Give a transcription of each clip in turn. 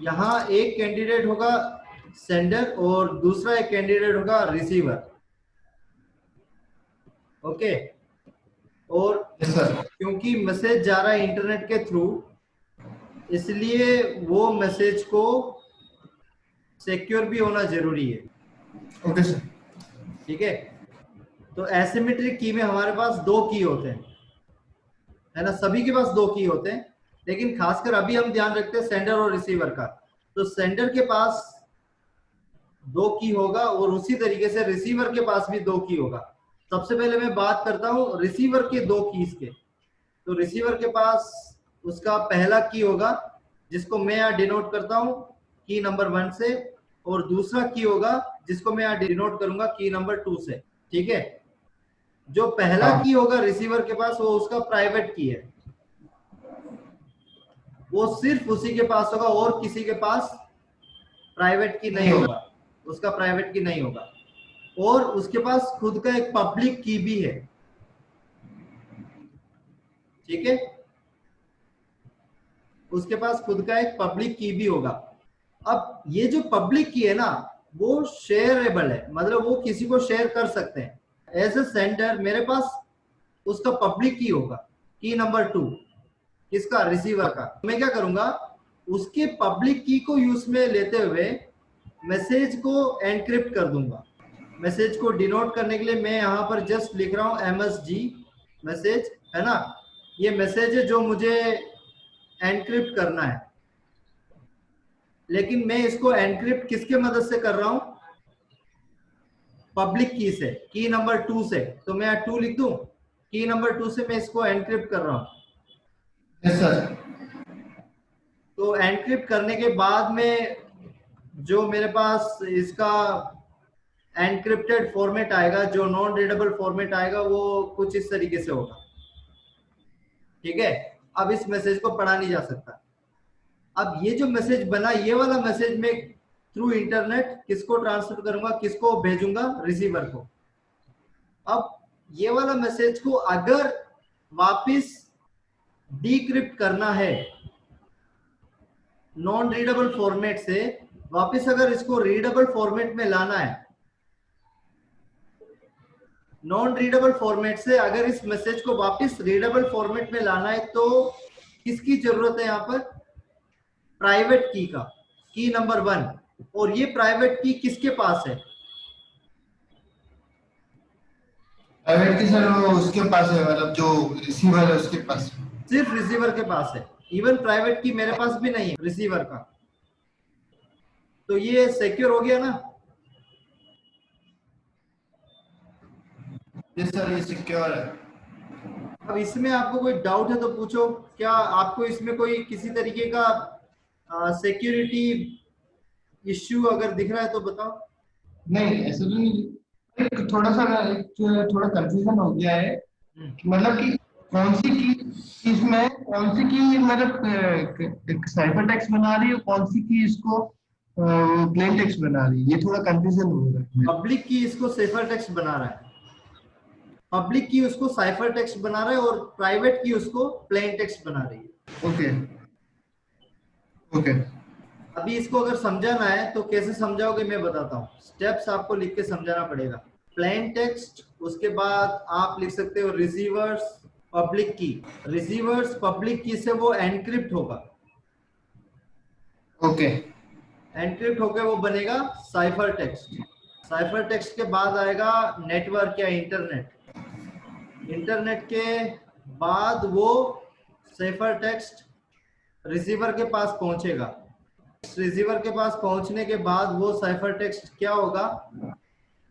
यहाँ एक कैंडिडेट होगा सेंडर और दूसरा एक कैंडिडेट होगा रिसीवर। ओके, और क्योंकि मैसेज जा रहा है इंटरनेट के थ्रू, इसलिए वो मैसेज को सिक्योर भी होना जरूरी है। Okay sir. ठीक है, तो एसिमेट्रिक की में हमारे पास दो की होते हैं, है ना, सभी के पास दो की होते हैं, लेकिन खासकर अभी हम ध्यान रखते हैं सेंडर और रिसीवर का। तो सेंडर के पास दो की होगा और उसी तरीके से रिसीवर के पास भी दो की होगा। सबसे पहले मैं बात करता हूं रिसीवर के दो कीज के। तो रिसीवर के पास उसका पहला की होगा जिसको मैं यहाँ डिनोट करता हूं की नंबर 1 से, और दूसरा की होगा जिसको मैं यहाँ डिनोट करूंगा की नंबर 2 से। ठीक है, जो पहला की होगा रिसीवर के पास वो उसका प्राइवेट की है, वो सिर्फ उसी के पास होगा और किसी के पास प्राइवेट की नहीं होगा, उसका प्राइवेट की नहीं होगा। और उसके पास खुद का एक पब्लिक की भी है। ठीक है, उसके पास खुद का एक पब्लिक की भी होगा। अब ये जो पब्लिक की है ना वो शेयरेबल है, मतलब वो किसी को शेयर कर सकते हैं। एज ए सेंडर मेरे पास उसका पब्लिक की होगा की नंबर 2, किसका, रिसीवर का। मैं क्या करूंगा, उसके पब्लिक की को यूज में लेते हुए मैसेज को एनक्रिप्ट कर दूंगा। मैसेज को डिनोट करने के लिए मैं यहाँ पर जस्ट लिख रहा हूँ MSG मैसेज, है ना। ये मैसेज है जो मुझे एनक्रिप्ट करना है, लेकिन मैं इसको एनक्रिप्ट किसके मदद से कर रहा हूं, पब्लिक की से, की नंबर 2 से। तो मैं 2 लिख दूं, की नंबर 2 से मैं इसको एनक्रिप्ट कर रहा हूं। Yes sir. तो एनक्रिप्ट करने के बाद में जो मेरे पास इसका एनक्रिप्टेड फॉर्मेट आएगा, जो नॉन रीडेबल फॉर्मेट आएगा, वो कुछ इस तरीके से होगा। ठीक है, अब इस मैसेज को पढ़ा नहीं जा सकता। अब ये जो मैसेज बना, ये वाला मैसेज में थ्रू इंटरनेट किसको ट्रांसफर करूंगा, किसको भेजूंगा, रिसीवर को। अब ये वाला मैसेज को अगर वापस डिक्रिप्ट करना है नॉन रीडेबल फॉर्मेट से, वापस अगर इसको रीडेबल फॉर्मेट में लाना है, नॉन रीडेबल फॉर्मेट से अगर इस मैसेज को वापस रीडेबल फॉर्मेट में लाना है, तो किसकी जरूरत है यहाँ पर, प्राइवेट की का, की नंबर 1। और ये प्राइवेट की किसके पास है, प्राइवेट की सर वो उसके पास है, मतलब जो रिसीवर है उसके पास। सिर्फ रिसीवर के पास है, इवन प्राइवेट की मेरे पास भी नहीं है रिसीवर का। तो ये सिक्योर हो गया ना। यस सर, ये सिक्योर है। अब इसमें आपको कोई डाउट है तो पूछो, क्या आपको इसमें कोई किसी तरीके का सिक्योरिटी इश्यू अगर दिख रहा है तो बताओ। नहीं ऐसा तो नहीं, एक थोड़ा सा थोड़ा कंफ्यूजन हो गया है, मतलब कि कौन सी की इसमें, कौन सी की मतलब एक साइफर टेक्स्ट बना रही है, कौन सी की इसको प्लेन टेक्स्ट बना रही है, ये थोड़ा कंफ्यूजन हो रहा है। पब्लिक की इसको साइफर टेक्स्ट बना रहा है, पब्लिक की उसको साइफर टेक्स्ट बना रहा है, और प्राइवेट की उसको प्लेन टेक्स्ट बना रही है। Okay okay. अभी इसको अगर समझाना है तो कैसे समझाओगे मैं बताता हूँ, स्टेप्स आपको लिख के समझाना पड़ेगा। प्लेन टेक्स्ट, उसके बाद आप लिख सकते हो रिसीवर्स पब्लिक की, रिसीवर्स पब्लिक की से वो एनक्रिप्ट होगा, ओके एनक्रिप्ट होकर वो बनेगा साइफर टेक्स्ट। साइफर टेक्स्ट के बाद आएगा नेटवर्क या इंटरनेट, इंटरनेट के बाद वो साइफर टेक्स्ट रिसीवर के पास पहुंचेगा, रिसीवर के पास पहुंचने के बाद वो साइफर टेक्स्ट क्या होगा,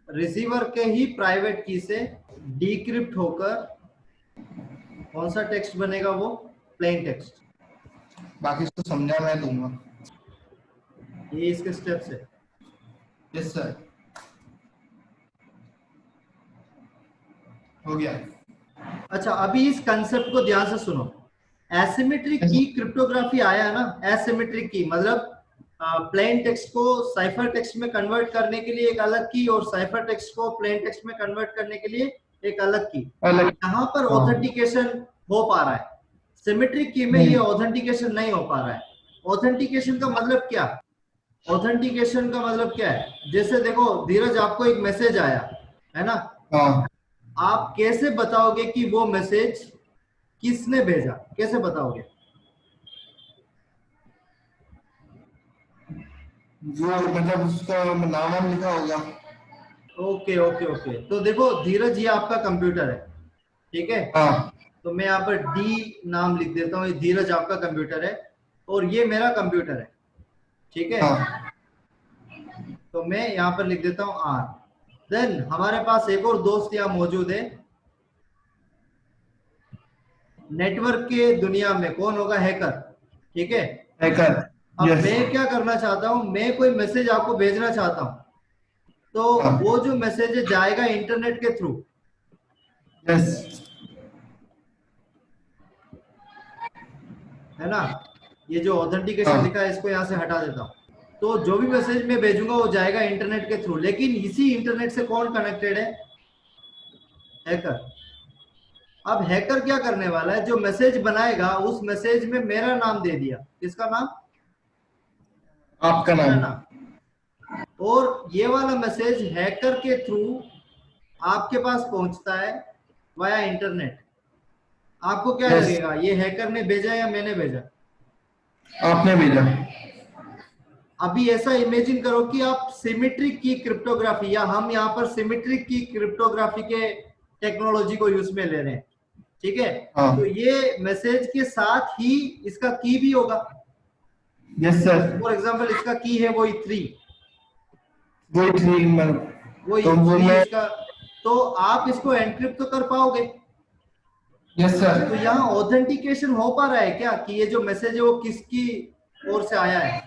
रिसीवर के ही प्राइवेट की से डिक्रिप्ट होकर कौन सा टेक्स्ट बनेगा, वो प्लेन टेक्स्ट। बाकी इसको समझा मैं दूंगा। ये इसके स्टेप्स है। यस सर, हो गया। अच्छा, अभी इस कंसेप्ट को ध्यान से सुनो। एसिमेट्रिक की क्रिप्टोग्राफी आया ना, एसिमेट्रिक की मतलब प्लेन टेक्स्ट को साइफर टेक्स्ट में कन्वर्ट करने के लिए एक अलग की, और साइफर टेक्स्ट को प्लेन टेक्स्ट में कन्वर्ट करने के लिए एक अलग की। यहाँ पर ऑथेंटिकेशन हो पा रहा है, सिमेट्रिक की में ये ऑथेंटिकेशन नहीं हो पा रहा है। ऑथेंटिकेशन का मतलब क्या? ऑथेंटिकेशन का मतलब क्या है? जैसे देखो धीरज, आपको एक मैसेज आया है ना, हाँ, आप कैसे बताओगे कि वो मैसेज किसने भेजा? कैसे बताओगे? जो मतलब उसका नाम वाम लिखा होगा। ओके ओके ओके, तो देखो धीरज, ये आपका कंप्यूटर है, ठीक है? हाँ तो मैं यहाँ पर डी नाम लिख देता हूँ, ये धीरज आपका कंप्यूटर है और ये मेरा कंप्यूटर है, ठीक है? हाँ तो मैं यहाँ पर लिख देता हूँ आर। देन हमारे पास एक और दोस्त यहाँ मौजूद है नेटवर्क के दुनिया में, कौन होगा? हैकर, ठीक है? हैकर। अब यस। मैं क्या करना चाहता हूँ, मैं कोई मैसेज आपको भेजना चाहता हूँ, तो हाँ। वो जो मैसेज है जाएगा इंटरनेट के थ्रू, यस। है ना? ये जो ऑथेंटिकेशन हाँ। लिखा है इसको यहाँ से हटा देता हूँ। तो जो भी मैसेज मैं भेजूंगा वो जाएगा इंटरनेट के थ्रू, लेकिन इसी इंटरनेट से कौन कनेक्टेड है? हैकर। अब हैकर क्या करने वाला है, जो मैसेज बनाएगा उस मैसेज में मेरा नाम दे दिया। किसका नाम? आपका मेरा नाम। नाम। और ये वाला मैसेज हैकर के थ्रू आपके पास पहुंचता है वाया इंटरनेट। आपको क्या यस। लगेगा, ये हैकर ने भेजा या मैंने भेजा? आपने भेजा। अभी ऐसा इमेजिन करो कि आप सिमेट्रिक की क्रिप्टोग्राफी, या हम यहाँ पर सिमेट्रिक की क्रिप्टोग्राफी के टेक्नोलॉजी को यूज में ले रहे हैं, ठीक है? हाँ। तो ये मैसेज के साथ ही इसका की भी होगा। Yes sir. फॉर एग्जांपल इसका की है वही 3, वो थ्री वही तो वो 3 मैं। इसका। तो आप इसको एनक्रिप्ट तो कर पाओगे। Yes sir. तो यहाँ ऑथेंटिकेशन हो पा रहा है क्या कि ये जो मैसेज है वो किसकी ओर से आया है?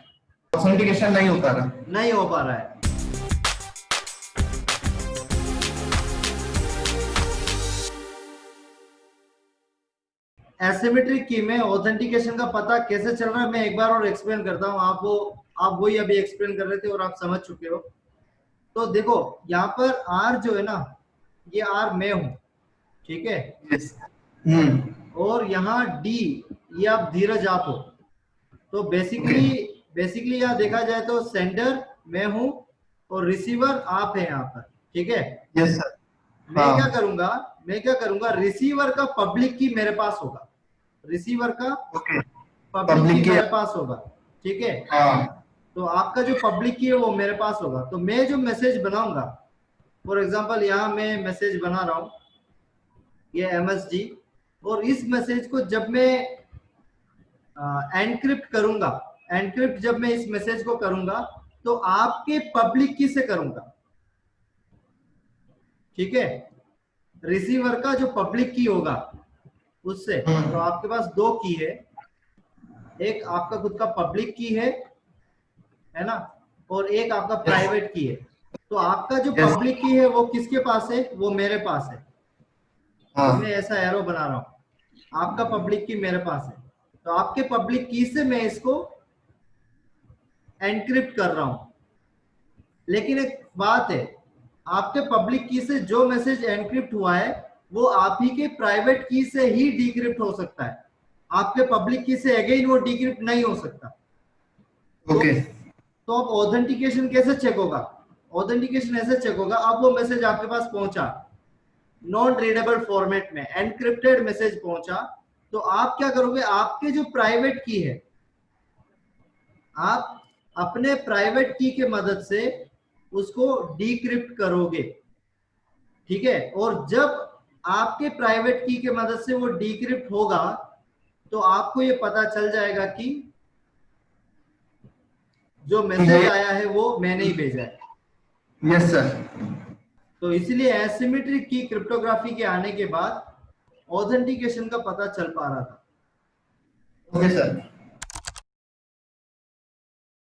ऑथेंटिकेशन नहीं होता रहा। नहीं हो पा रहा है। एसिमेट्रिक की में ऑथेंटिकेशन का पता कैसे चल रहा है, मैं एक बार और एक्सप्लेन करता हूँ। आप वही अभी एक्सप्लेन कर रहे थे और आप समझ चुके हो। तो देखो यहाँ पर आर जो है ना, ये आर मैं हूं, ठीक है? यस। और यहाँ डी, ये आप धीरज आप हो। तो बेसिकली यहाँ देखा जाए तो सेंडर मैं हूं और रिसीवर आप है यहाँ पर, ठीक है? Yes sir. मैं क्या करूंगा, रिसीवर का पब्लिक की मेरे पास होगा, रिसीवर का ओके। पब्लिक की मेरे पास होगा, ठीक है? हाँ। तो आपका जो पब्लिक की है वो मेरे पास होगा। तो मैं जो मैसेज बनाऊंगा, फॉर एग्जांपल यहाँ मैं मैसेज बना रहा हूँ, ये MSG, और इस मैसेज को जब मैं एनक्रिप्ट करूंगा, एनक्रिप्ट जब मैं इस मैसेज को करूंगा तो आपके पब्लिक की से करूंगा, ठीक है? रिसीवर का जो पब्लिक की होगा उससे। तो आपके पास 2 की है, एक आपका खुद का पब्लिक की है ना, और एक आपका प्राइवेट की है। तो आपका जो पब्लिक की है वो किसके पास है? वो मेरे पास है। हाँ। मैं ऐसा एरो बना रहा हूं, आपका पब्लिक की मेरे पास है। तो आपके पब्लिक की से मैं इसको एनक्रिप्ट कर रहा हूं। लेकिन एक बात है, आपके पब्लिक की से जो मैसेज एनक्रिप्ट हुआ है वो आप ही के प्राइवेट की से ही डिक्रिप्ट हो सकता है। आपके पब्लिक की से अगेन वो डिक्रिप्ट नहीं हो सकता। ओके। तो अब ऑथेंटिकेशन कैसे चेक होगा? ऑथेंटिकेशन ऐसे चेक होगा, अब वो मैसेज आपके पास पहुंचा नॉन रीडेबल फॉर्मेट में, एनक्रिप्टेड मैसेज पहुंचा, तो आप क्या करोगे, आपके जो प्राइवेट की है, आप अपने प्राइवेट की के मदद से उसको डिक्रिप्ट करोगे, ठीक है? और जब आपके प्राइवेट की के मदद से वो डिक्रिप्ट होगा तो आपको ये पता चल जाएगा कि जो मैसेज आया है वो मैंने ही भेजा है। Yes sir. तो इसलिए एसिमेट्रिक की क्रिप्टोग्राफी के आने के बाद ऑथेंटिकेशन का पता चल पा रहा था। Okay sir.